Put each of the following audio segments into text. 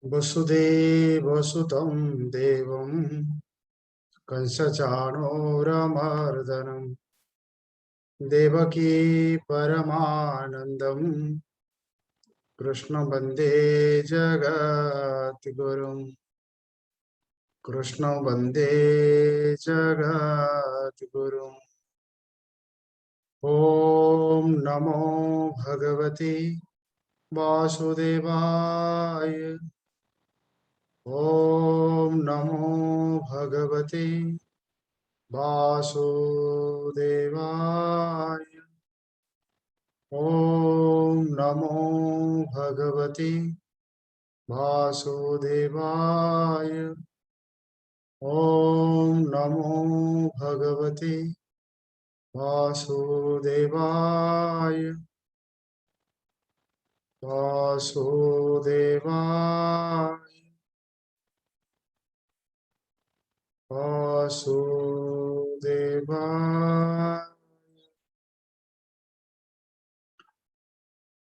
वसुदेवसुतं देवं कंसचाणूरमर्दनं देवकी परमानन्दं कृष्ण वन्दे जगद्गुरुं कृष्ण वन्दे जगद्गुरुम् ॐ नमो भगवते वासुदेवाय ॐ नमो भगवते वासुदेवाय ॐ नमो भगवते वासुदेवाय ॐ नमो भगवते वासुदेवाय वासुदेवाय वासुदेवाय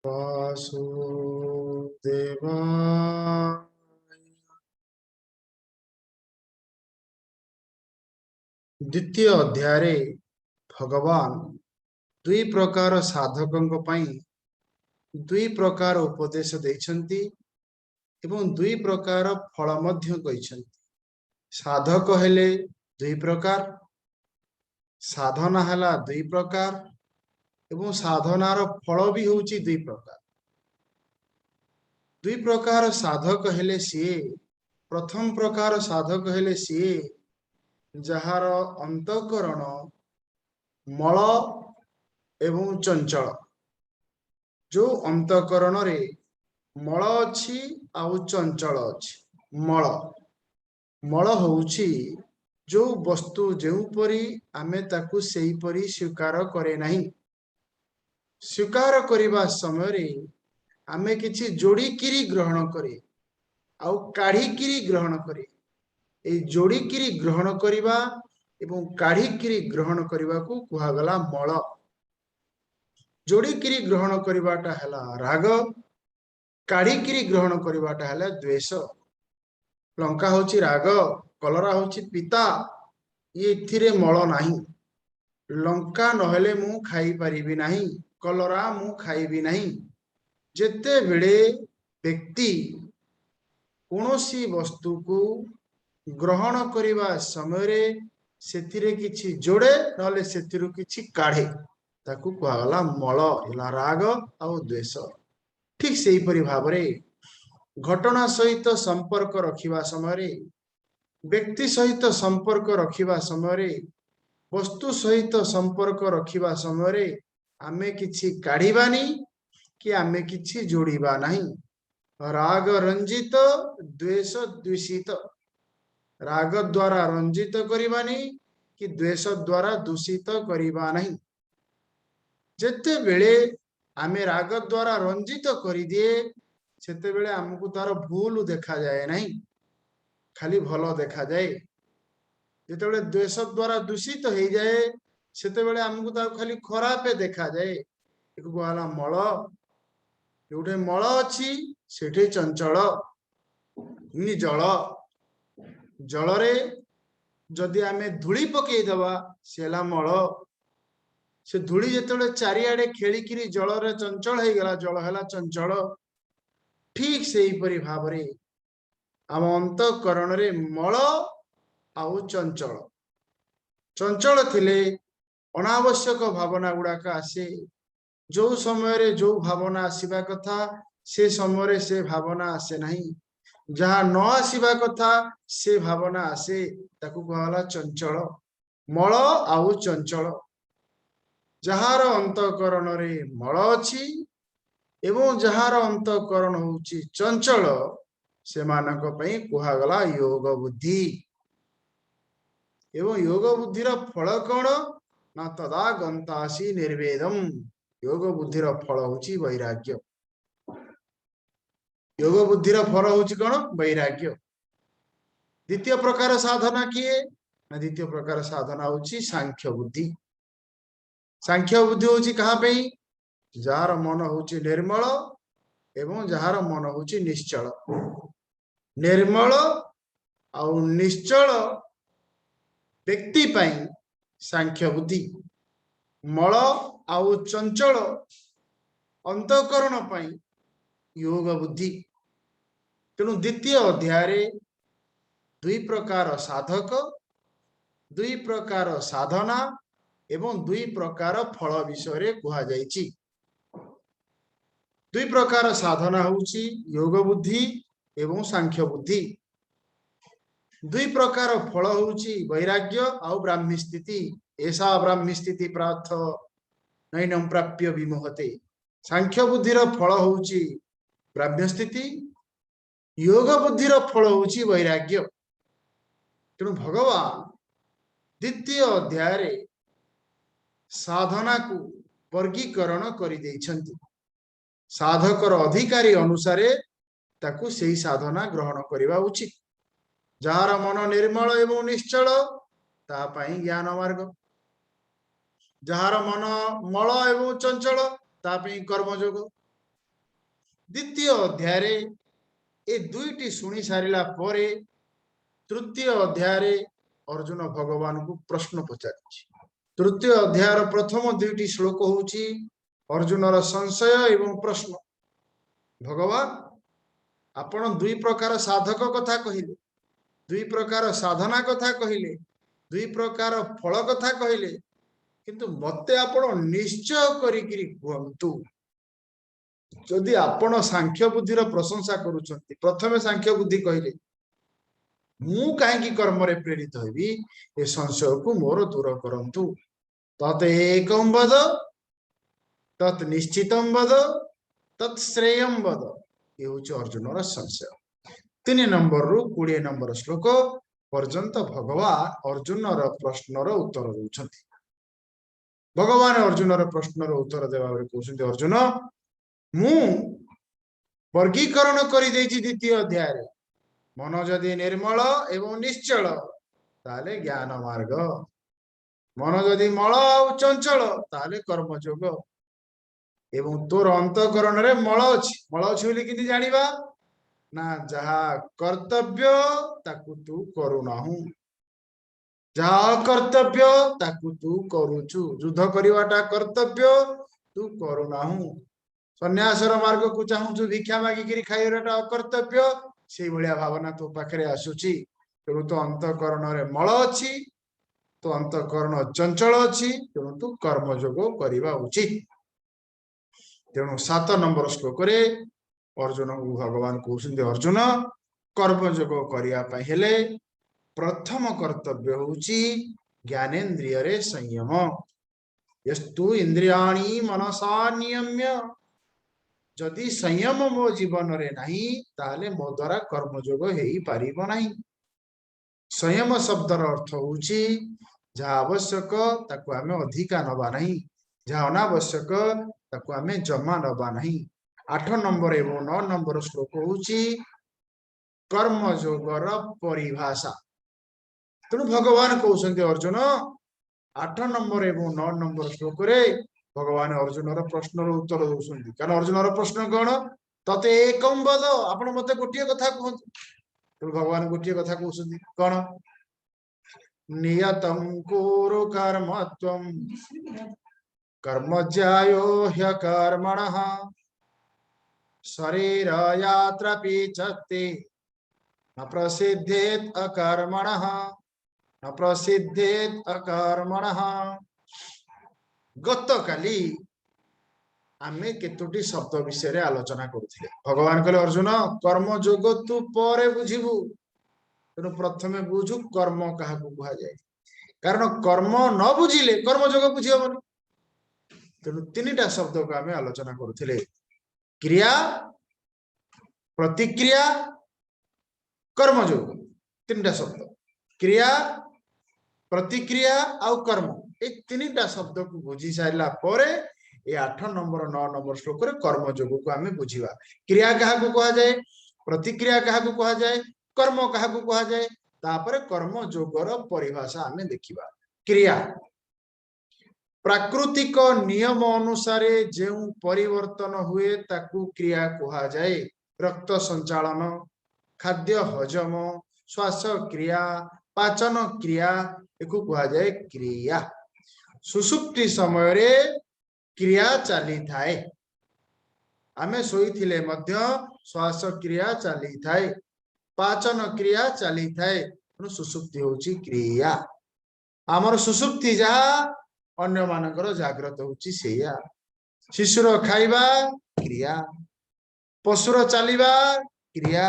वासुदेवाय। द्वितीय अध्याय भगवान दुई प्रकार साधकों पई दुई प्रकार उपदेश देइछन्ति एवं दुई प्रकार फल मध्य कहिछन्ति। साधक हेले दुई प्रकार, साधना हला दुई प्रकार एवं साधनार फल भी होउची दुई प्रकार। दुई प्रकार साधक हेले सीए प्रथम प्रकार साधक हेले सीए जहार अंतःकरण मल एवं चंचल। जो अंतःकरण रे मल अछि आउ चंचल अछि। मल मल होउची जो वस्तु जो परी आमे ताकू सेही परी स्वीकार करे नहीं। स्वीकार करिबा समय रे आमे किछि जोड़ी किरी ग्रहण करे आउ काढ़ी किरी ग्रहण करे। ए जोड़ी किरी ग्रहण करिबा एवं काढ़ी किरी ग्रहण करिबा को कुहा गला मल। जोड़ी किरी ग्रहण करिबाटा हला राग, काढ़ी किरी ग्रहण करिबाटा हला द्वेष। लंका होची राग, कलरा होची पिता, ये थिरे मल नाही। लंका नहेले मु खाई परिबि नाही, कलरा मु खाइबि नाही। जेते बेले व्यक्ति कोनोसी वस्तु को ग्रहण करिबा समय रे सेथिरे किछि जोड़े नले सेथिरु किछि काढ़े ताकू कुहागला मल इला राग आउ द्वेष। ठीक सेही परि भाबरे घटना सहित संपर्क रखिबा समय रे, व्यक्ति सहित संपर्क रखिबा समय रे, वस्तु सहित संपर्क रखिबा समय रे आमे किछि काढ़िबानी कि आमे किछि जोड़िबा नहीं। राग रंजित, द्वेष दूषित। राग द्वारा रंजित करिबानी कि द्वेष द्वारा दूषित करिबा नहीं। जेते बेले आमे राग द्वारा रंजित करि दिए सेते बेले हमकु तार भूल देखा जाए नहीं, खाली भलो देखा जाए। जेते बेले द्वेष द्वारा दूषित हो जाए सेते बेले हमकु तार खाली खराब देखा जाए। एको गला मल, जोटे मल अछि सेठे चंचल। नि जल, जल रे जदि आमे धूली पकई दबा सेला मल। से धूली जेतेबेले चारिआडे खेलिकिरी जल रे चंचल हो गला, जल हला चंचल। ठीक सेही परि भाबरे आम अंतःकरण रे मल आउ चंचल। चंचल थिले अनावश्यक भावना गुड़ाक आसे। जो समय रे जो भावना आसीबा कथा से समय रे से भावना आसे नहीं। जहाँ न आसीबा कथा से भावना आसे ताकू कहला चंचल। मल आउ चंचल। जहार अंतःकरण रे मल अछि एवं जहार अंतःकरण होउची चंचल से मानक पई कुहा गला योग बुद्धि। एवं योग बुद्धिर फल कौन ना तदा गंतासी निर्वेदम। योग बुद्धिर फल होउची वैराग्य। योग बुद्धिर फल होउची कौन? वैराग्य। द्वितीय प्रकार साधना किए ना द्वितीय प्रकार साधना होउची सांख्य बुद्धि। सांख्य बुद्धि होउची कहाँ पे? जार मन होउची निर्मल एवं जार मन होउची निश्चल। निर्मल आउ निश्चल व्यक्ति पाई सांख्य बुद्धि, मल आउ चंचल अंतःकरण पाई योग बुद्धि। तेणु द्वितीय अध्याय दुई प्रकार साधक, दुई प्रकार साधना एवं दुई प्रकार फल विषय कहा जायछि। दुई प्रकार साधना होउछि योग बुद्धि एवं सांख्य बुद्धि। दुई प्रकार फल होउछि वैराग्य आउ ब्राह्मी स्थिति। ऐसा ब्राह्मी स्थिति प्रार्थ नैनम प्राप्य विमोहते। सांख्य बुद्धिर फल होउछि ब्राह्म्य स्थिति, योग बुद्धिर फल होउछि वैराग्य। तेणु भगवान द्वितीय अध्याय साधना को वर्गीकरण करि दैछन्ति। साधकर अधिकारी अनुसारे ताकू सेही साधना ग्रहण करिबा उचित। जार मन निर्मल एवं निश्चल ता पई ज्ञान मार्ग, जार मन मल एवं चंचल ता पई कर्मयोग। द्वितीय अध्याय ए दुईटी सुनी सारिला परे तृतीय अध्याय अर्जुन भगवान को प्रश्न पचारिछि। तृतीय अध्याय प्रथम दुईटी श्लोक होउछि अर्जुनर संशय एवं प्रश्न। भगवान आपण दुई प्रकार साधक कथा कहिले, दुई प्रकार साधना कथा कहिले, दुई प्रकार फल कथा कहिले, किंतु मते आपण निश्चय करिकिरी कहंतु जदि आपण सांख्य बुद्धिर प्रशंसा करूछंती, प्रथमे सांख्य बुद्धि कहिले मु काहेकि कर्म रे प्रेरित हेबी, ए संशय को मोर दूर करंतु। तत एकम वद तत् निश्चितम वद तत् श्रेयम वद। ये होछि अर्जुनर संशय। 3 नंबर रु 20 नंबर श्लोक पर्यंत भगवान अर्जुनर प्रश्नर उत्तर देउछंती। भगवान अर्जुनर प्रश्नर उत्तर देबा बेले कहउछंती अर्जुन मु वर्गीकरण करि दैछि द्वितीय अध्याय। मन जदि निर्मल एवं निश्चल ताले ज्ञान मार्ग, मन जदि मल और चंचल ताले कर्मयोग। एवं तोर अंतःकरण रे मल अछि, मल अछि बोली किति जानिबा ना जहा कर्तव्य ताकू तू करूनाहु, जहा कर्तव्य ताकू तू करूछु। युद्ध करिवाटा कर्तव्य तू करूनाहु, सन्यासर मार्ग को चाहूछु, भिक्षा मागी किरी खाइराटा अकर्तव्य, से भलिया भावना तो पाखरे आसुची। तेणु तो अंतःकरण रे मल अछि, तो अंतःकरण चंचल अछि, तेणु तू कर्मयोग करिबा उचित। तेणु 7 नंबर श्लोक रे अर्जुन को भगवान कहउछन्ते अर्जुन कर्मयोग करिया पई हेले प्रथम कर्तव्य होउची ज्ञानेन्द्रिय रे संयम। यस्तु इंद्रियाणि मनसा नियम्य। जदि संयम मो जीवन रे नहीं ताले मो द्वारा कर्मयोग हेई पारिबो नहीं। संयम शब्दर अर्थ होउची जहा आवश्यक ताकू आमे अधिका नबा नहीं, जहा अनावश्यक ताकू आमे जमा नबा नहीं। 8 नंबर एवं 9 नंबर श्लोक होउची कर्मयोगर परिभाषा। तेणु भगवान कहउछन्ते अर्जुन 8 नंबर एवं 9 नंबर श्लोक रे भगवान अर्जुनर प्रश्नर उत्तर दउछन्ति। कारण अर्जुनर प्रश्न कोन तते एकम वद, आपण मते गोटिए कथा कहंतु। तेणु भगवान गोटिए कथा कहउछन्ति कोन नियतम कुरु कर्मत्वम कर्मज्यायो ह्यकर्मणः शरीर यात्रा पिचते न प्रसिद्धेत अकर्मणः, न प्रसिद्धेत अकर्मणः। गत काली आमे केतोटी शब्द विषय रे आलोचना करुथिले। भगवान कहले अर्जुन कर्म योग तू परे बुझिबु, तेणु प्रथमे बुझु कर्म काहाकू कहा जाए। कारण कर्म न बुझिले कर्म योग बुझी हबनी। तेणु 3टा शब्द को आमे आलोचना करुथिले, क्रिया, प्रतिक्रिया, कर्मयोग। 3टा शब्द क्रिया, प्रतिक्रिया आउ कर्म, ए 3टा शब्द को बुझी साइला परे ए 8 नंबर 9 नंबर श्लोक रे कर्मयोग को आमे बुझिबा। क्रिया काहाकू कहा जाए, प्रतिक्रिया काहाकू कहा जाए, कर्म काहाकू कहा जाए, तापरे कर्मयोगर परिभाषा आमे देखिबा। क्रिया प्राकृतिक नियम अनुसार जेउ परिवर्तन हुए ताकू क्रिया कहा जाए। रक्त संचालन, खाद्य हजम श्वास क्रिया पाचन क्रिया एकु कुहा जाए क्रिया सुसुप्ति समय रे क्रिया चली थाए आमे सोईथिले मध्य श्वास क्रिया चली थाए पाचन क्रिया चली थाए सुसुप्ति होची क्रिया आमर सुसुप्ति जहा अन्य मानकर जागृत होची सेया शिशुर खाइबा क्रिया पशुर चलिबा क्रिया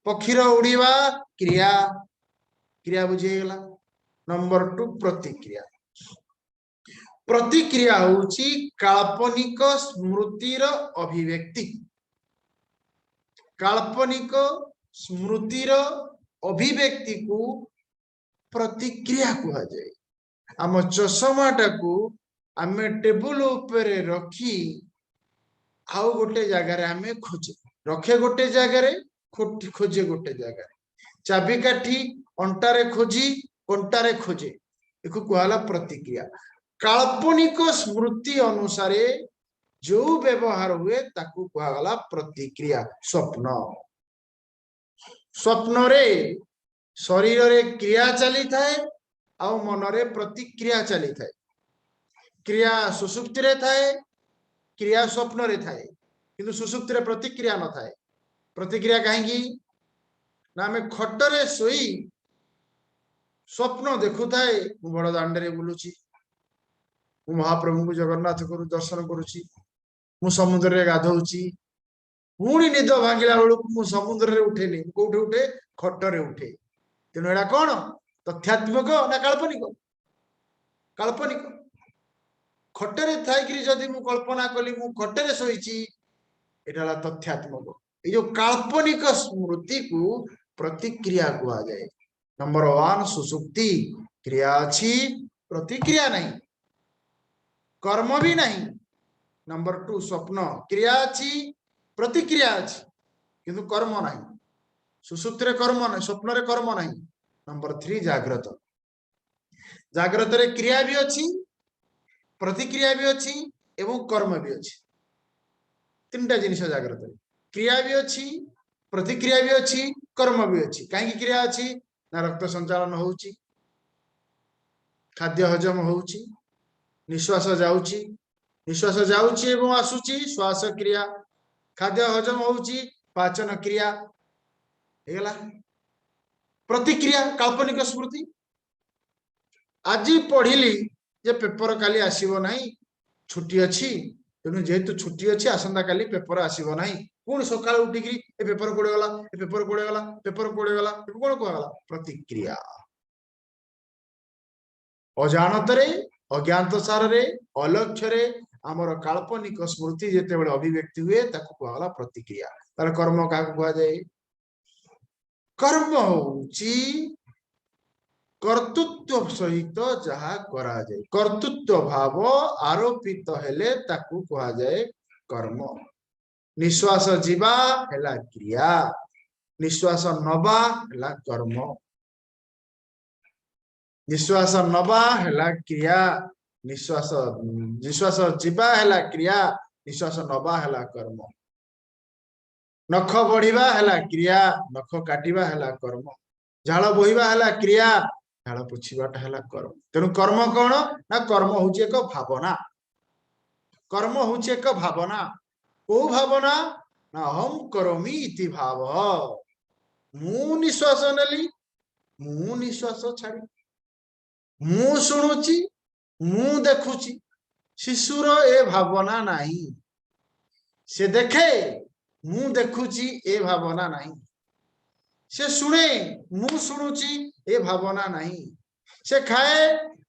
पक्षीर उड़ीबा क्रिया क्रिया बुझीगला नंबर 2 प्रतिक्रिया प्रतिक्रिया होची काल्पनिक स्मृतिर अभिव्यक्ति काल्पनिक स्मृतिर अभिव्यक्ति को प्रतिक्रिया कहा जाए आम चषमाटा को आमे टेबुल ऊपर रखी आउ गोटे जगार आमे खोजे रखे गोटे जगार खोजे गोटे जगार चाबिकाठी अंटारे खोजी कंटारे खोजे एको कहला प्रतिक्रिया काल्पनिक स्मृति अनुसार जो व्यवहार हुए ताकू कहला प्रतिक्रिया स्वप्न स्वप्न रे शरीर रे क्रिया चली थाए आ मन रे प्रतिक्रिया चली थाए क्रिया सुसुप्ति रे थाए क्रिया स्वप्न रे थाए किंतु सुसुप्ति रे प्रतिक्रिया न थाए प्रतिक्रिया कहीं ना मैं खटरे सोई स्वप्न देखु थाए बड़ दांडे बुलूची महाप्रभु को जगन्नाथ को दर्शन करुची मु समुद्र रे गाधौची पुणी निद भांगिला बेलू मु समुद्र रे उठेनी कोठे उठे खटरे उठे तेणु एटा कौन तथ्यात्मक ना काल्पनिक काल्पनिक खटरे थाइकरी जदि मु कल्पना कली मु खटरे सोईची एटा तथ्यात्मक ये जो काल्पनिक स्मृति को प्रतिक्रिया कहा जाए नंबर 1 सुसुप्ति क्रिया अच्छी प्रतिक्रिया नहीं कर्म भी नहीं नंबर 2 स्वप्न क्रिया अच्छी प्रतिक्रिया अच्छी किंतु कर्म नहीं सुसुप्ति रे कर्म नहीं स्वप्न रे कर्म नहीं नंबर 3 जागृत जागृत रे क्रिया भी अच्छी प्रतिक्रिया भी अच्छी एवं कर्म भी अच्छी तीनटा जिनिस जागृत रे क्रिया भी अच्छी प्रतिक्रिया भी अच्छी कर्म भी अच्छी कहीं क्रिया अच्छी ना रक्त संचालन होउची खाद्य हजम होउची निश्वास जाउची एवं आसुची श्वास क्रिया खाद्य हजम होउची पाचन क्रिया हेगला प्रतिक्रिया काल्पनिक स्मृति आज पढ़िली जे पेपर काली आसीबो नाही छुट्टी अछि तेनु जेहेतु छुट्टी अछि आसंता काली पेपर आसीबो नाही पुणी सकाळ उठिकी ए पेपर कोड़े गला ए पेपर कोड़े गला पेपर कोड़े गला कोन कहला प्रतिक्रिया अजानत रे अज्ञात सार रे अलक्ष्य रे आमर काल्पनिक स्मृति जेते बेले अभिव्यक्ति हुए ताकू कहला प्रतिक्रिया तार कर्म का कहा जाए कर्म होची कर्तृत्व सहित जहा करा जाए कर्तृत्व भाव आरोपित हेले ताकू कहा जाए कर्म निश्वास जीवा हेला क्रिया निश्वास नबा हेला कर्म निश्वास नबा हेला क्रिया निश्वास निश्वास जीवा हेला क्रिया निश्वास नबा हेला कर्म नख बढ़िबा हेला क्रिया नख काटिबा हेला कर्म झाल बोहिबा हेला क्रिया झाल पुछिबाटा हेला कर्म तेनु कर्म कोन ना कर्म होची एक भावना कर्म होची एक भावना को भावना ना हम करोमी इति भाव मु निश्वास नेली मु निश्वास छाड़ी मु शुणुची मु देखुची शिशुर ए भावना नहीं से देखे मु देखुची ए भावना नहीं से सुने मु शुणुची ए भावना नहीं से खाए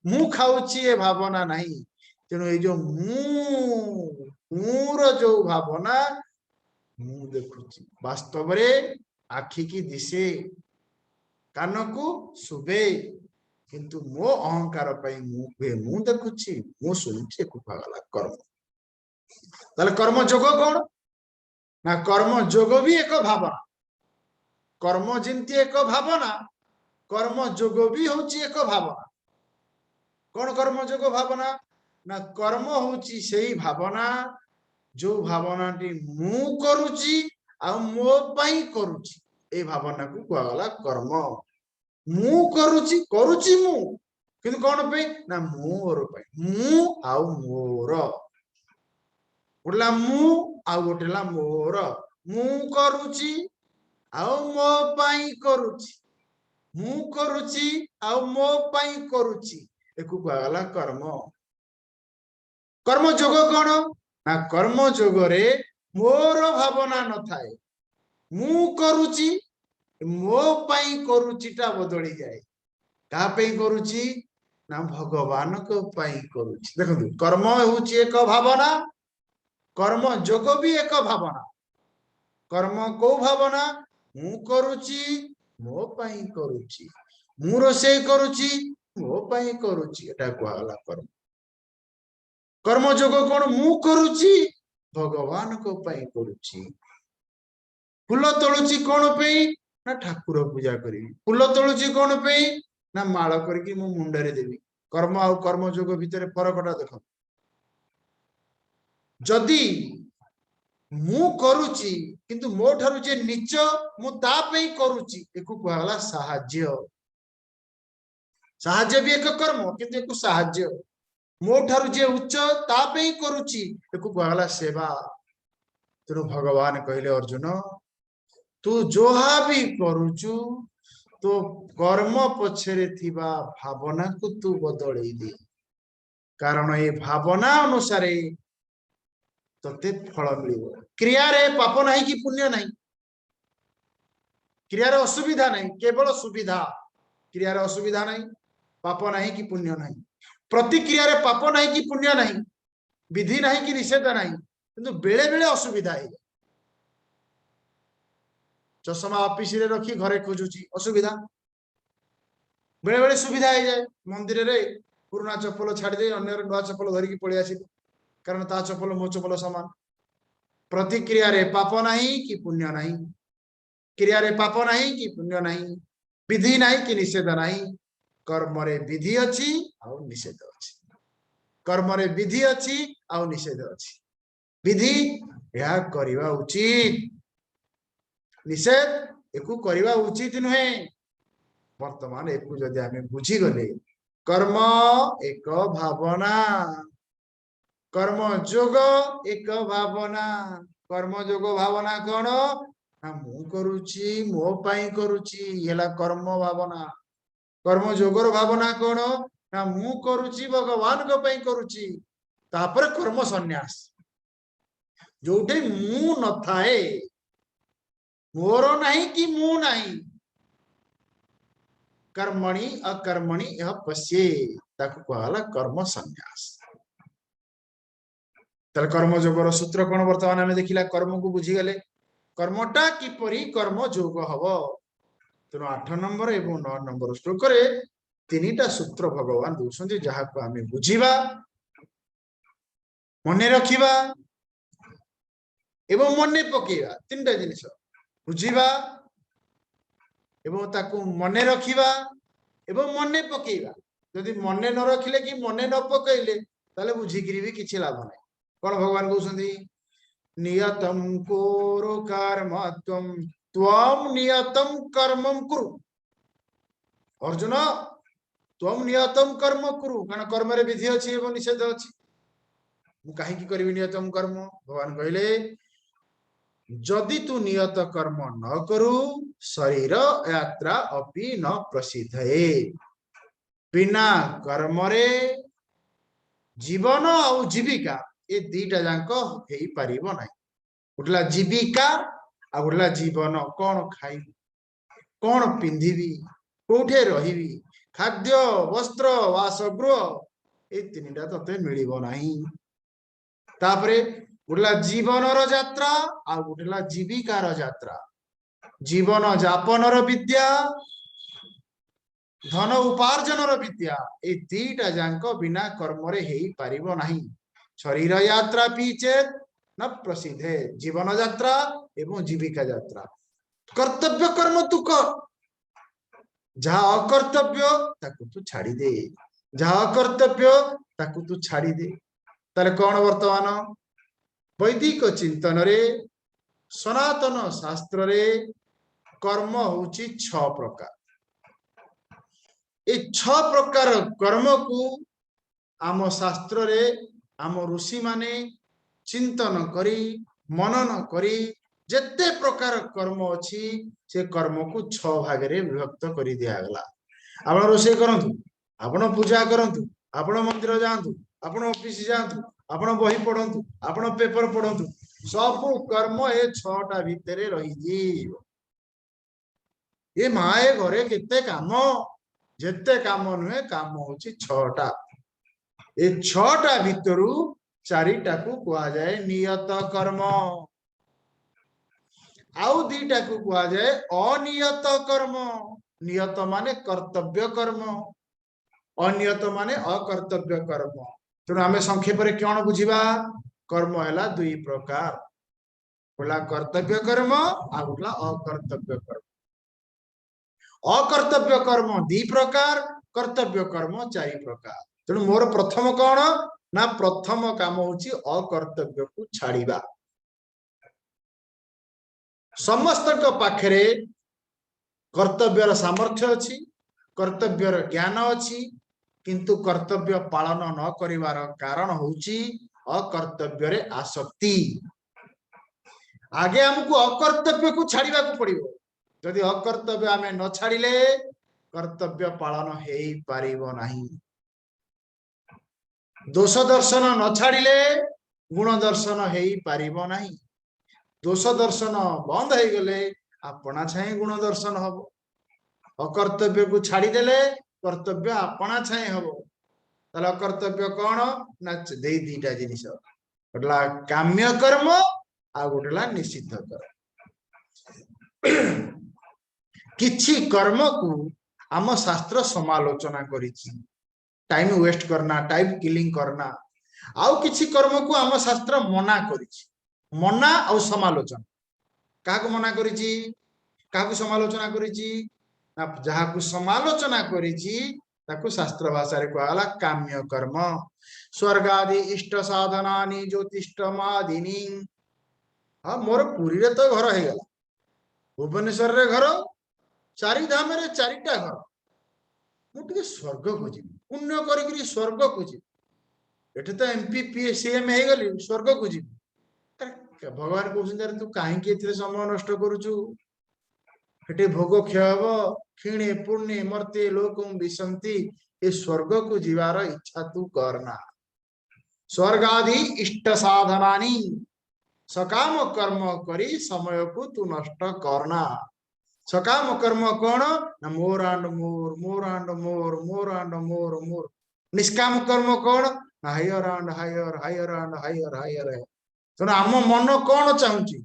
मु खाऊची ए भावना नहीं तेणु ये जो मूर जो भावना मु देखुची वास्तव रे आखि की दिशे कान को सुबे किंतु मो अहंकार मु देखुची मु सुनुची को भागला कर्म ताले कर्म जोग कौन ना कर्म जोग भी एक भावना कर्म जिंती एक भावना कर्म जोग भी होची एक भावना कौन कर्म जोग भावना ना कर्म होची सेही भावना जो भावना टी मु करूची आ मो पई करूची ए भावना को कुआगला कर्म मु करुची मु किंतु कौन पे ना मोर पे मु आउ मोर गोटेला मु आउ गोटेला मोर मु करुची आउ मो पाई करुची मु करुची आउ मो पाई करुची एकु कुआगला कर्म कर्म जोग कौन ना कर्म जोगरे मोर भावना न थाए मु करुची मो पाई करुचीटा बदली जाए का पे करुची ना भगवान को पाई करुची देखो कर्म होची एक भावना कर्म जोग भी एक भावना कर्म को भावना मु करुची मो पाई करुची मु रोषे करुची मो पाई करुची एटा कहला कर्म कर्म जोग कौन मु करुची भगवान को पाई करुची फूल तोलुची कौन पे ना ठाकुर पूजा करी फूल तोलुची कौन पे ना माळ करके मो मुंडरे देवी कर्म आ कर्म जोग भितर फरकटा देख जदि मु करुची किंतु मो ठारु जे नीच मु ता पे करुची एकु कहला साहाय्य साहाय्य भी एक कर्म किंतु एकु साहाय्य मो ठारु जे उच्च ता पे करुची एकु कहला सेवा तेणु भगवान कहले अर्जुन तू जोहा भी करुचु तो कर्म पछरे थिबा भावना को तू बदलई दे कारण ये भावना अनुसार तते फल मिलिबो क्रिया रे पाप नहीं कि पुण्य नहीं क्रिया रे असुविधा नहीं केवल सुविधा क्रिया रे असुविधा नहीं पाप नहीं कि पुण्य नहीं प्रतिक्रिया रे पाप नहीं कि पुण्य नहीं विधि नहीं कि निषेध नहीं किंतु बेले बेले असुविधा है चश्मा ऑफिस रे रखी घरे खोजुची असुविधा बेले बेले सुविधा है जाए मंदिर रे पुराना चप्पल छाड़ी दे अन्य नवा चप्पल धरिकी पळि आसी कारण ता चप्पल मो चप्पल समान प्रतिक्रिया रे पाप नहीं कि पुण्य नहीं क्रिया रे पाप नहीं कि पुण्य नहीं विधि नहीं कि निषेध नहीं कर्म रे विधि अछि आ निषेध अछि कर्म रे विधि अछि आ निषेध अछि विधि या करिवा उचित निषेध एकु करिवा उचित नुहे वर्तमान एकु जदि आमे बुझी गले कर्म एक भावना कर्म जोग एक भावना कर्म जोग भावना कौन ना मु करुची मो पाई करुची येला कर्म भावना कर्म जोगर भावना कौन ना मु करुची भगवान को पाई करुची तापर कर्म संन्यास जोटे मु न थाए मोर नहीं कि मु नहीं कर्मणि अकर्मणि यह पश्ये ताकु कहला कर्म संन्यास तले कर्म जोगर सूत्र कोन वर्तमान में देखिला कर्म को बुझी गले कर्मटा किपरि कर्म जोग हबो तेणु 8 नंबर एवं 9 नंबर श्लोक रे तीनटा सूत्र भगवान दोसंती जहा को आमे बुझीबा मने रखिबा एवं मने पकेबा तीनटा जिनिस बुझीबा एवं ताकू मने रखिबा एवं मने पकेबा यदि मने न रखिले कि मने न पकेइले ताले बुझिकरी भी किछि लाभ नै कौन भगवान कहते नियतम कोरो कर्म त्वम नियतम कर्मम कुरु अर्जुन त्वम नियतम कर्म कुरु कारण कर्म रे विधि अछि एवं निषेध अछि मु काहे की करबी नियतम कर्म भगवान कहले जदि तू नियत कर्म न करू शरीर यात्रा अपि न प्रसिद्धे बिना कर्म रे जीवन और जीविका ये दीटा जांक हेई पारिबो नाही उठला जीविका आ उठला जीवन कौन खाई कौन पिंधिबी कोठे रहिबी खाद्य वस्त्र वासगृह ए तीनटा तते मिलिबो नाही तापरे उठला जीवन रो यात्रा आ उठला जीविका रो यात्रा जीवन यापन रो विद्या धन उपार्जन रो विद्या ए दीटा जांक बिना कर्म रे हेई पारिबो नाही शरीर यात्रा पीछे न प्रसिद्ध है जीवन यात्रा एवं जीविका यात्रा कर्तव्य कर्म तू कर जहा अकर्तव्य ताकू तू छाड़ी दे जहा अकर्तव्य ताकू तू छाड़ी दे ताले कौन वर्तमान वैदिक चिंतन रे सनातन शास्त्र रे कर्म होची 6 प्रकार। ए 6 प्रकार कर्म को आम शास्त्र रे आम ऋषि माने चिंतन करी मनन करी जेते प्रकार कर्म अछि से कर्म को 6 भाग रे विभक्त करी दिया गला। आपण रोषे करंतु, आपण पूजा करंतु, आपण मंदिर जांतु, आपण ऑफिस जांतु, आपण बही पढंतु, आपण पेपर पढंतु, सब कर्म ए 6टा भितरे रही जी। ए माए घरे केते काम, जेते काम नुहे काम होची 6टा। ए 6टा भितरु 4टा को कुआ जाए नियत कर्म, आउ 2टा को कुआ जाए अनियत कर्म। नियत माने कर्तव्य कर्म, अनियत माने अकर्तव्य कर्म। तेणु आम संक्षेप रे कौन बुझिबा? कर्म हैला 2 प्रकार, बोला कर्तव्य कर्म आ बोला अकर्तव्य कर्म। अकर्तव्य कर्म 2 प्रकार, कर्तव्य कर्म 4 प्रकार। तेणु मोर प्रथम कौन ना प्रथम काम होची अकर्तव्य को छाड़िबा। समस्त पाखरे कर्तव्यर सामर्थ्य अछि, कर्तव्यर ज्ञान अछि, किंतु कर्तव्य पालन न करिवार कारण होची अकर्तव्य रे आसक्ति। आगे हमको अकर्तव्य को छाड़िबा को पड़िबो। यदि अकर्तव्य आमे न छाड़िले कर्तव्य पालन हेई पारिबो नाही। दोष दर्शन न छाड़िले गुण दर्शन हेई पारिबो नाही। दोष दर्शन बंद हो गले अपना छाए गुण दर्शन हबो। अकर्तव्य को छाड़ी देले कर्तव्य अपना छाए हबो। ताले अकर्तव्य कौन ना दे 2टा जिनिस, गोटला काम्य कर्म आ गोटला निषिद्ध कर्म। किछि कर्म को आम शास्त्र समालोचना करिछि, टाइम वेस्ट करना, टाइम किलिंग करना। आउ किछि कर्म को आम शास्त्र मना करिछि, मना और समालोचना। काहको मना करिछि, काहको समालोचना करिछि ना जहाको समालोचना करिछि ताको शास्त्र भाषा रे कहला काम्य कर्म। स्वर्ग आदि इष्ट साधनानि ज्योतिष्टमादिनी। हां मोर पुरी रे तो घर हे गला, भुवनेश्वर रे घर, 4 धाम रे 4टा घर। मुझे स्वर्ग को जी पुण्य करी स्वर्ग को जी, एठे तो एमपी पी सीएम हे गली स्वर्ग को जी। भगवान कहते तू कहीं समय नष्ट करुचु, हेटे भोग क्षय हम, क्षीणे पुण्य मर्त्य लोक विसंति। ए स्वर्ग को जीवार इच्छा तू करना। स्वर्ग आदि इष्ट साधनानी, सकाम कर्म करी समय को तू नष्ट करना। सकाम कर्म कौन ना more and more, more and more, more and more, more. निष्काम कर्म कौन ना higher and higher, higher and higher, higher है। तेना आम मन कौन चाहूची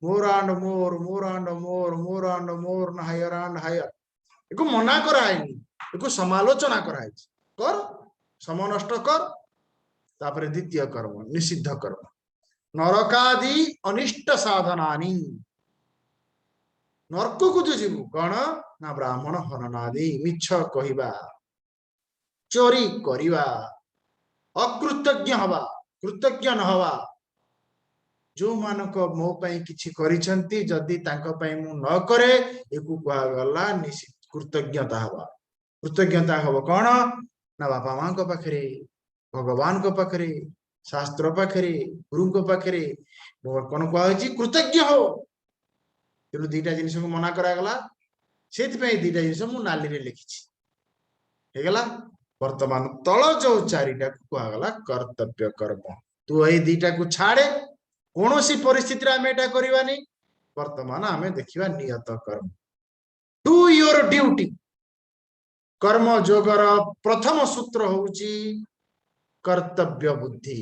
more and more, more and more, more and more ना हायर आंड हायर। एको मना करायनी, एको समालोचना कराय कर, समय नष्ट कर। तापर द्वितीय कर्म निषिद्ध कर्म, नरकादि अनिष्ट साधनानी। नरक को जो जीवु कौन ना ब्राह्मण हननादि, मिछ कहिबा, चोरी करिबा, अकृतज्ञ हवा, कृतज्ञ न हवा। जो मानक मो पई किछि करिसंती जदि तांको पई मु न करे एकु कहा गला निश्चित कृतज्ञता हवा। कृतज्ञता हबो कोन ना बापा मां को पाखरे, भगवान को पाखरे, शास्त्र पाखरे, गुरु को पाखरे कोन कहा छी कृतज्ञ हो। तेनु 2टा जिनिस को मना करा गला, सेति पई 2टा जिनिस मु नाली रे लिखिछि हे गला। वर्तमान तळ जो 4टा को कहा गला कर्तव्य कर्म। तू एई 2टा को छाड़े कोनोसी परिस्थिति रे आमे एटा करिवानी। वर्तमान आमे देखिबा नियत कर्म, डू योर ड्यूटी। कर्म जोगर प्रथम सूत्र होउची कर्तव्य बुद्धि।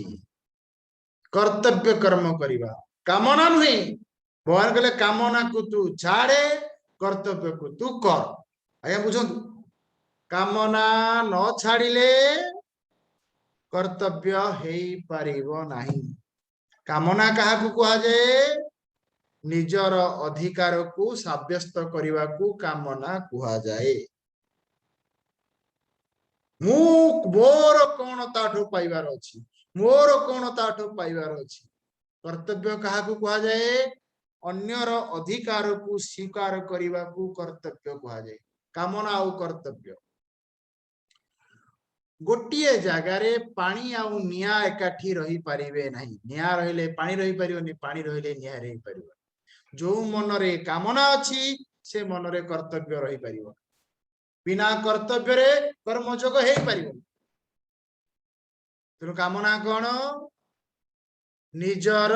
कर्तव्य कर्म करिबा, कामना नुहे। भगवान कहले कामना को तू छाड़े, कर्तव्य को तू कर। आया बुझंतु, कामना न छाड़िले कर्तव्य हेई पारिबो नाही। कामना कहा को कहा जाए निजर अधिकार को साब्यस्त करने को कामना कहा जाए। मु मोर कौन ताठो पाइबार अछि, मोर कौन ताठो पाइबार अछि। कर्तव्य कहा को कहा जाए अन्यर अधिकार को स्वीकार करने को कर्तव्य कहुए। कामना आउ कर्तव्य गोटे जगार पानी आउ निया एकाठी रही पारे ना। निया रहिले पानी रही पारिबनी, पानी रहिले निया रही पारिबनी। जो मनरे कामना अच्छी से मनरे कर्तव्य रही पारिबो। बिना कर्तव्य रे कर्मयोग हेई पारिबो। तेणु कामना कौन? निजर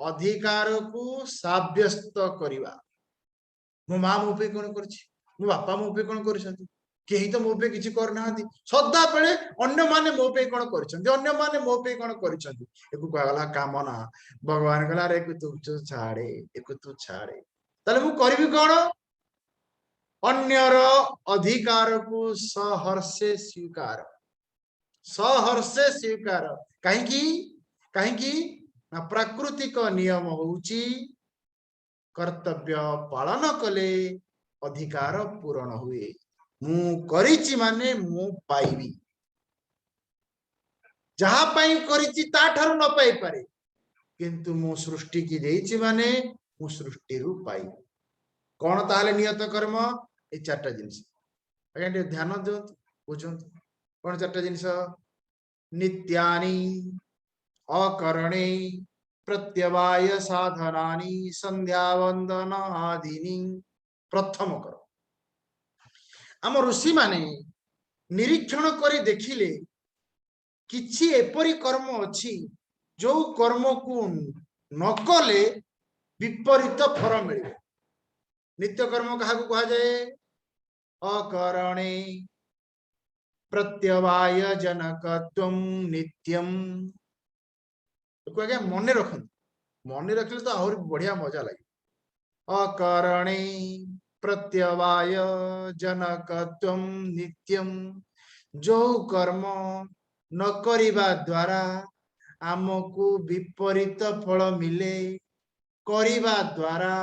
अधिकार को साब्यस्त करवा। मो माँ मो पे कौन कर, मो बापा मो पे कौन कर, केही तो मो पे किछि करना हती। सदा बेले अन्य माने मो पे कौन करछन्ती, अन्य माने मो पे कौन करछन्ती। एकु कहला कामना। भगवान कहला रे तू छाड़े, एकु तू छाड़े। ताले मु करबी कौन? अन्यर अधिकार को सहर्षे स्वीकार, सहर्षे स्वीकार। कहीं ना प्राकृतिक नियम होउची कर्तव्य पालन कले अधिकार पूरण हुए। मु करिची माने मु पाइबी, जहा पाई करिची ता ठारू न पाई पारे, किंतु मु सृष्टि की देइची माने मु सृष्टि रु पाई। कौन ताले नियत कर्म? ए चारटा जिनिस आगे ध्यान दियंतु, बुझंतु। कौन चारटा जिनिस? नित्यानि अकरणे प्रत्यवाय साधनानि संध्या वंदन आदिनी। प्रथम कर आम ऋषि माने निरीक्षण करी देखिले किछि एपरी कर्म अछि जो कर्म को न कले विपरीत फल मिले। नित्य कर्म कहा कहा जाए? अकरणे प्रत्यवाय जनकत्वं नित्यम। आगे मन रख, मन रखले तो आहरी बढ़िया मजा लगे। अकरणे प्रत्यवाय जनकत्वं नित्यम। जो कर्म न करिबा द्वारा आमको विपरीत फल मिले, करिबा द्वारा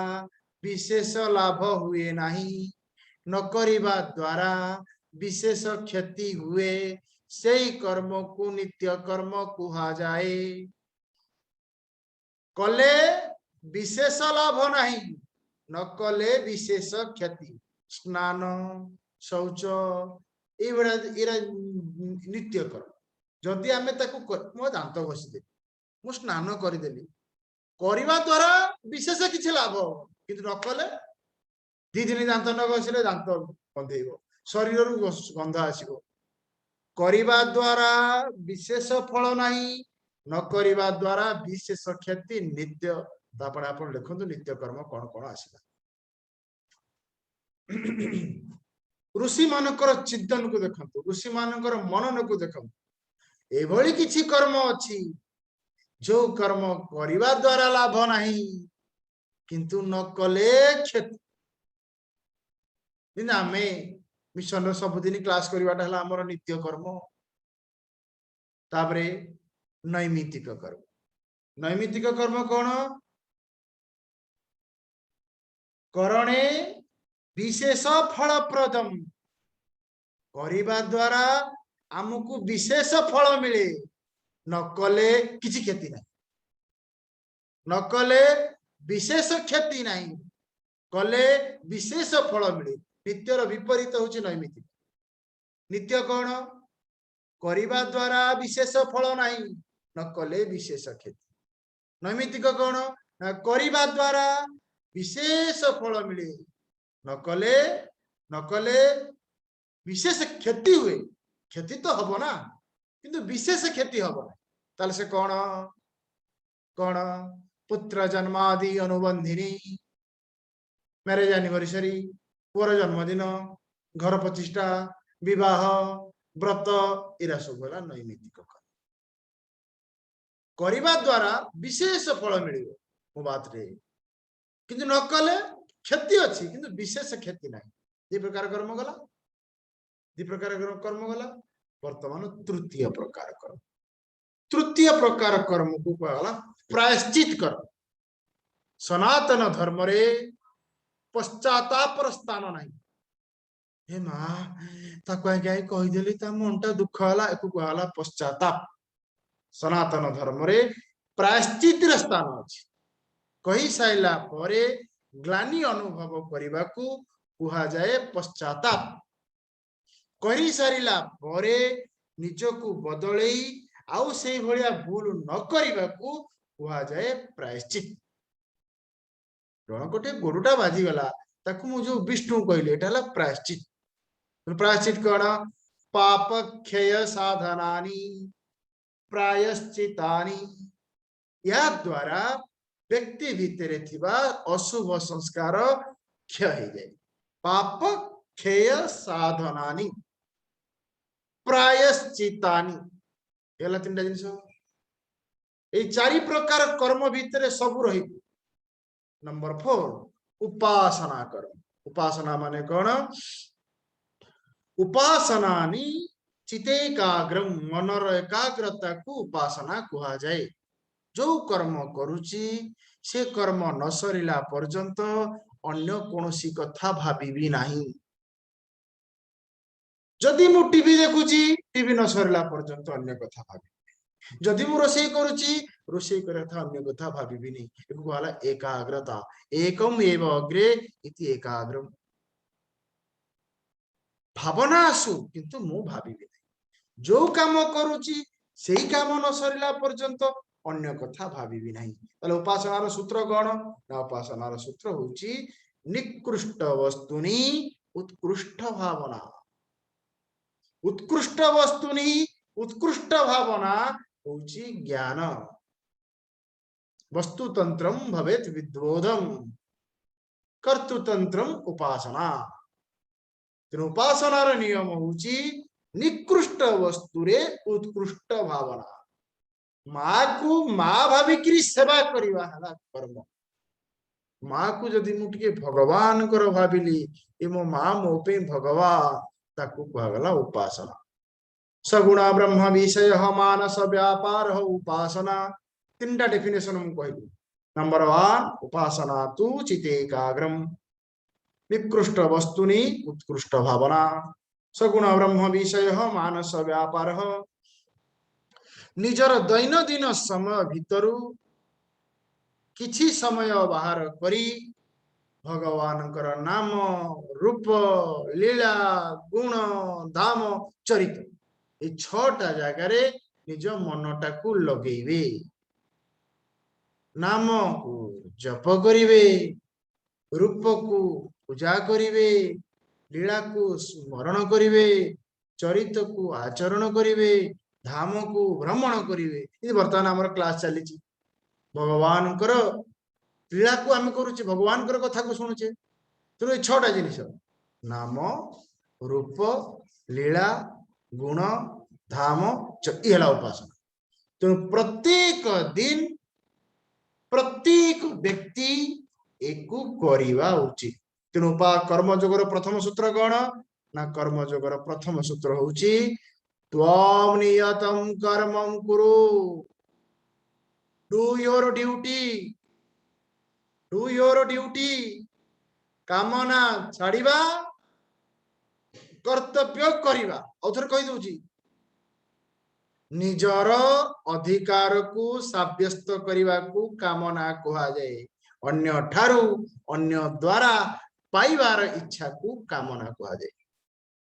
विशेष लाभ हुए नहीं, न करिबा द्वारा विशेष क्षति हुए, से कर्म को नित्य कर्म कहा जाए। कले विशेष लाभ नहीं, न कले विशेष क्षति। स्नान शौच ये नित्य कर्म। जदि आम मो दांत घषिदे, मु स्नान करदेली, करने द्वारा विशेष किसी लाभ, किंतु न कले 2 दिन दांत न घषिले दांत बंधेब, शरीर गंध आसो। करने द्वारा विशेष फल नहीं, न करने द्वारा विशेष क्षति नित्य। आप लिखु नित्य कर्म कौन कौन आसला। ऋषि मानकर चिंतन को देखंतु, ऋषि मानकर मनन को देखंतु। एभली किछि कर्म अछि जो कर्म करने द्वारा लाभ नहीं, किंतु न कले क्षति। आम मिशन सबुदिन क्लास करवाटा है आमर नित्य कर्म। तापरे नैमित्तिक कर्म। नैमित्तिक कर्म कौन? करणे विशेष फलप्रदम। करने द्वारा आमको विशेष फल मिले, न कले किसी क्षति नहीं, न कले विशेष क्षति नहीं, कले विशेष फल मिले। नित्यर विपरीत होची नैमित्तिक। नित्य कौन? करने द्वारा विशेष फल नहीं, न कले विशेष क्षति। नैमित्तिक कौन? करने द्वारा विशेष फल मिले, न कले विशेष क्षति हुए। क्षति तो हम ना, किंतु विशेष क्षति हम ना। ताले से कौन कौन? पुत्र जन्मादि अनुबंधिनी, मैरेज एनिवर्सरी, पुअर जन्मदिन, घर प्रतिष्ठा, विवाह, व्रत, इरा सब है नैमित्तिक कर्म। करने द्वारा विशेष फल मिले मो बात रे, किंतु न कले क्षति अच्छी, किंतु विशेष क्षति नहीं। 2 प्रकार कर्म गला, 2 प्रकार कर्म गला। वर्तमान तृतीय प्रकार कर्म। तृतीय प्रकार कर्म को कहला प्रायश्चित कर्म। सनातन धर्म रे पश्चातापर स्थान नहीं। हे माँ ताको आगे कहीदेली ता मनटा दुख है, एक कहला पश्चाताप। सनातन धर्म रे प्रायश्चित स्थान अच्छी। कही साइला परे ग्लानि अनुभव करबाकू कुहा जाए पश्चाताप करी सारिला परे निजकू बदलई आउ से भलिया भूल न करबाकू कुहा जाए प्रायश्चित जन गोटे गोरुटा बाजी गला ताकू मु जो विष्णु कहली एटा हला प्रायश्चित कौन पाप क्षय साधनानि प्रायश्चितानि या द्वारा व्यक्ति भितर थिबा अशुभ संस्कार क्षय हो जाए पाप क्षय साधनानि प्रायश्चितानि एला तीनटा जिनिस ए चारि प्रकार कर्म भितर सब रही नंबर 4 उपासना कर्म उपासना माने कौन उपासनानि चितेकाग्रम मनर एकाग्रता को उपासना कुहा जाए जो कर्म करुची से कर्म न सरिला पर्यंत अन्य कोनोसी कथा भाबिबी नाही जदि मु टीवी देखुची टीवी न सरिला पर्यंत अन्य कथा भाबी जदि मु रोषेई करुची रोषेई करथा अन्य कथा भाबिबी नहीं एको कहला एकाग्रता एकम एव अग्रे इति एकाग्रम भावना आसु किंतु मु भाबिबी नहीं जो काम करुची सेही काम न सरिला पर्यंत अन्य कथा भाबिबी नहीं ताले उपासनार सूत्र कौन ना उपासनार सूत्र होची निकृष्ट वस्तुनि उत्कृष्ट भावना उत्कृष्ट वस्तुनि उत्कृष्ट भावना होची ज्ञान वस्तुतंत्रम भवेत विद्वोधम कर्तुतंत्रम उपासना तेणु उपासनार नियम होची निकृष्ट वस्तुरे उत्कृष्ट भावना माँ को माँ भाविकी सेवा करवा कर्म माँ को जदि मुझे भगवान कर भाविली ये मो माँ मो पे भगवान ताकू कहगला उपासना सगुणा ब्रह्म विषय मानस व्यापार उपासना तीनटा डेफिनेशन मु कहली नंबर 1 उपासना तु चितेकाग्रम निकृष्ट वस्तुनि उत्कृष्ट भावना सगुण ब्रह्म विषय मानस व्यापार निजर दैनंदिन समय भितरु किछि समय बाहर करी भगवानकर नाम रूप लीला गुण धाम चरित्र ये 6टा जगार निज मनटा को लगेबे नाम को जप करिवे रूप को पूजा करिवे लीला को स्मरण करिवे चरित्र को आचरण करिवे धाम को भ्रमण करिवे बर्तमान आमर क्लास चली भगवान लीला को आम करुचे भगवान कथा को शुणुचे तेणु 6टा जिनिस नाम रूप लीला गुण धाम ये उपासना तेणु प्रत्येक दिन प्रत्येक व्यक्ति एक करवा उचित तेणु कर्मयोगर प्रथम सूत्र कौन ना कर्मयोगर प्रथम सूत्र होची त्वं नियतं कर्मं कुरु डू योर ड्यूटी कामना छाड़िबा कर्तव्य करिबा औथर कहि दउची निजर अधिकार को साब्यस्त करने को कामना कहा जाए अन्य ठारू अन्य द्वारा पाइबार इच्छा को कामना कहा जाए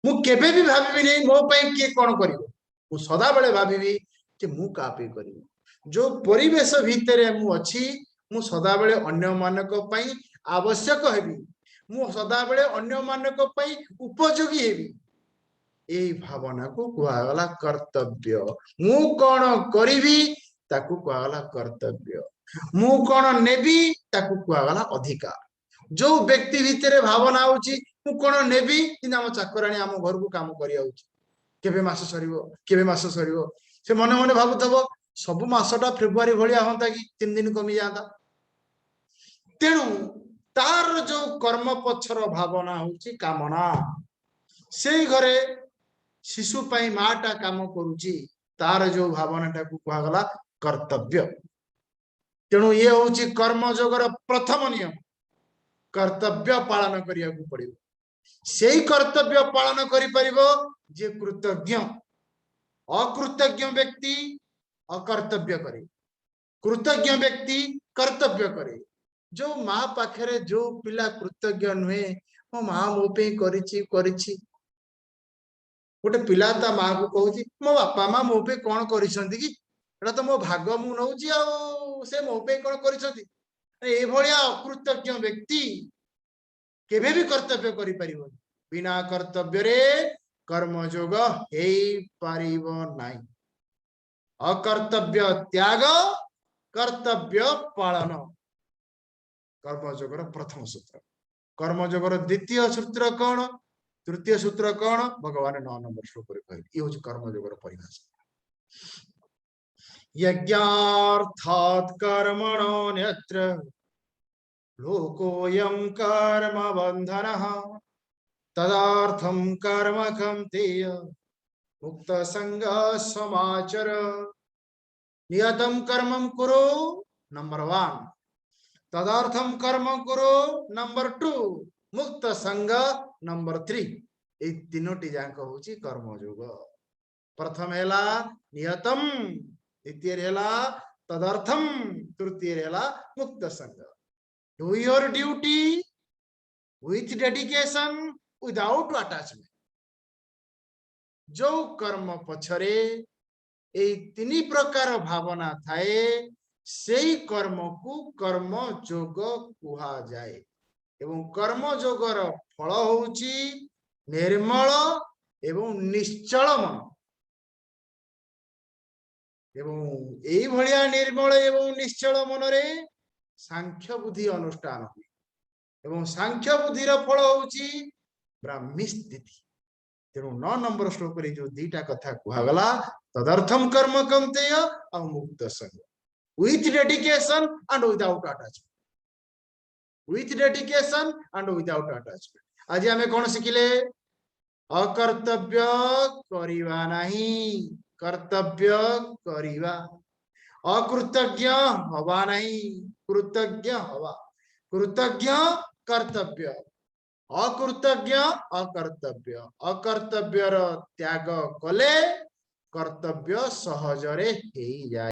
मु केबे भी भाबिबी नहीं मो पई के कोन करिवो मु सदा बेले भाबिबी जे मु का पे करिवो जो परिवेश भितरे मु अछि मु सदा बेले अन्य मानक पई आवश्यक हेबी मु सदा बेले अन्य मानक पई उपयोगी हेबी ए भावना को कहगला कर्तव्य मु कौन करी ताकू कहगला कर्तव्य मु कौन नेबी ताकू कहगला अधिकार जो व्यक्ति भितर भावना होची मु कौन नेबी आम चाकराणी आम घर को काम करिया केबे मास सरिवो से मने मने भाबुथबो सब मासटा फेब्रुआरी भलिया होता कि 3 दिन कमी जाता तेणु तार जो कर्म पक्षर भावना होची कामना से घरे शिशु पाई माटा काम करुची तार जो भावनाटा को कहगला कर्तव्य तेणु ये होची कर्मयोगर प्रथम नियम कर्तव्य पालन करिया को पड़िबो सेही कर्तव्य पालन करि परिबो जे कृतज्ञ अकृतज्ञ व्यक्ति अकर्तव्य करे कृतज्ञ व्यक्ति कर्तव्य करे जो माँ पाखरे जो पिला कृतज्ञ नुहे मो माँ मो पे करिछि गोटे पिला ता माँ को कहूँ मो बापा माँ मो पे कौन करिसंती कि एटा तो मो भाग मु नौची आ से मो पे कौन करिसंती ए भलिया अकृतज्ञ व्यक्ति केबे भी कर्तव्य करि परिबो बिना कर्तव्य रे कर्मयोग हेई पारिबो नाही अकर्तव्य त्याग कर्तव्य पालन कर्मयोगर प्रथम सूत्र कर्मयोगर द्वितीय सूत्र कौन तृतीय सूत्र कौन भगवान 9 नंबर श्लोक रे कहले ई होची कर्मयोगर परिभाषा यज्ञार्थात् कर्मणोऽन्यत्र लोकोऽयं कर्म बन्धनः तदर्थं कर्म कौन्तेय मुक्त संग समाचर नियतम कर्मं कुरु नंबर 1 तदर्थम कर्म कुरु नंबर 2 मुक्त संग नंबर 3 ए तीनोटी जाक होची कर्मयोग प्रथम हेला नियतम द्वितीय हेला तदर्थम तृतीय हेला मुक्त संग do your duty with dedication without attachment जो कर्म पछरे ए तीन प्रकार भावना थाए सेई कर्म को कर्म जोग कुहा जाए एवं कर्म जोगर फल होउची निर्मल एवं निश्चल मन एवं एई भलिया निर्मल एवं निश्चल मन रे सांख्य बुद्धि अनुष्ठान हुए एवं सांख्य बुद्धि रो फल होउची ब्राह्मी स्थिति तेणु 9 नंबर श्लोक रे जो दीटा कथा कुहा गला तदर्थम कर्म कौन्तेय और मुक्त संग with dedication and without attachment with dedication and without attachment आज हमें कौन सिखिले अकर्तव्य करिवा नहीं कर्तव्य करिवा अकृतज्ञ हवा नहीं कृतज्ञ हवा कृतज्ञ कर्तव्य अकृतज्ञ अकर्तव्य अकर्तव्यर त्याग कले कर्तव्य सहजरे हेई जाए।